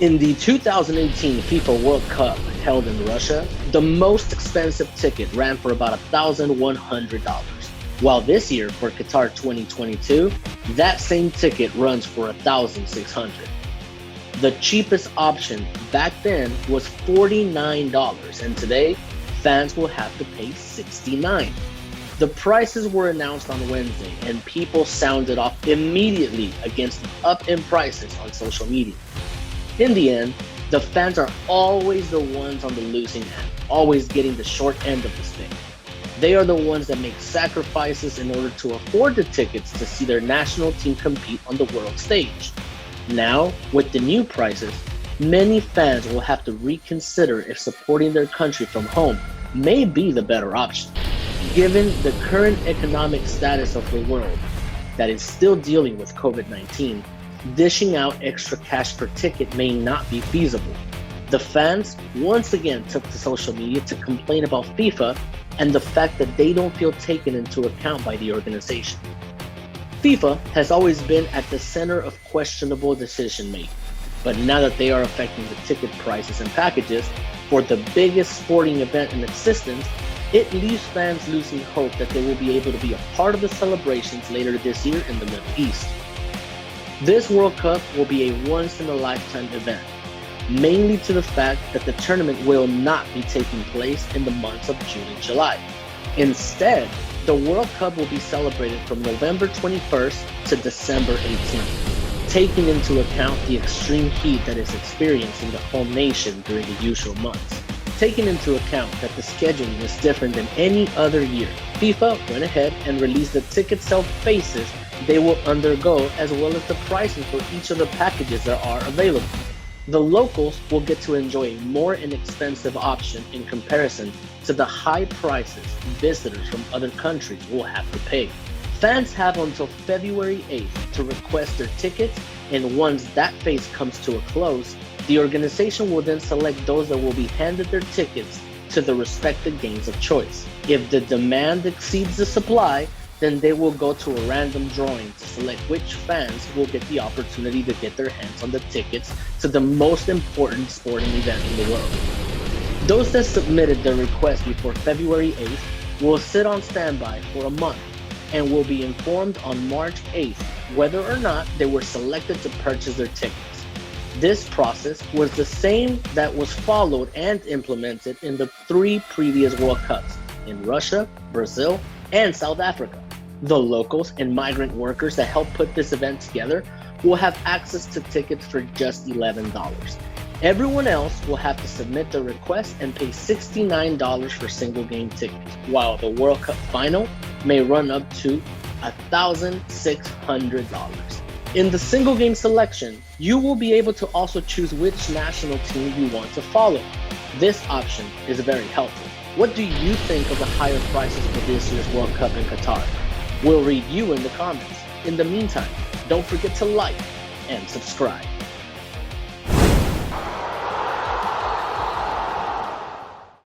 In the 2018 FIFA World Cup held in Russia, the most expensive ticket ran for about $1,100, while this year for Qatar 2022, that same ticket runs for $1,600. The cheapest option back then was $49, and today fans will have to pay $69. The prices were announced on Wednesday, and people sounded off immediately against the up in prices on social media. In the end, the fans are always the ones on the losing end, always getting the short end of the stick. They are the ones that make sacrifices in order to afford the tickets to see their national team compete on the world stage. Now, with the new prices, many fans will have to reconsider if supporting their country from home may be the better option. Given the current economic status of the world that is still dealing with COVID-19, dishing out extra cash per ticket may not be feasible. The fans once again took to social media to complain about FIFA and the fact that they don't feel taken into account by the organization. FIFA has always been at the center of questionable decision making, but now that they are affecting the ticket prices and packages for the biggest sporting event in existence, it leaves fans losing hope that they will be able to be a part of the celebrations later this year in the Middle East. This World Cup will be a once-in-a-lifetime event, mainly to the fact that the tournament will not be taking place in the months of June and July. Instead, the World Cup will be celebrated from November 21st to December 18th, taking into account the extreme heat that is experienced in the home nation during the usual months. Taking into account that the scheduling is different than any other year, FIFA went ahead and released the ticket sale phases they will undergo, as well as the pricing for each of the packages that are available. The locals will get to enjoy a more inexpensive option in comparison to the high prices visitors from other countries will have to pay. Fans have until February 8th to request their tickets, and once that phase comes to a close, the organization will then select those that will be handed their tickets to the respective games of choice. If the demand exceeds the supply, then they will go to a random drawing to select which fans will get the opportunity to get their hands on the tickets to the most important sporting event in the world. Those that submitted their request before February 8th will sit on standby for a month and will be informed on March 8th whether or not they were selected to purchase their tickets. This process was the same that was followed and implemented in the 3 previous World Cups in Russia, Brazil, and South Africa. The locals and migrant workers that helped put this event together will have access to tickets for just $11. Everyone else will have to submit their request and pay $69 for single game tickets, while the World Cup final may run up to $1,600. In the single game selection, you will be able to also choose which national team you want to follow. This option is very helpful. What do you think of the higher prices for this year's World Cup in Qatar? We'll read you in the comments. In the meantime, don't forget to like and subscribe.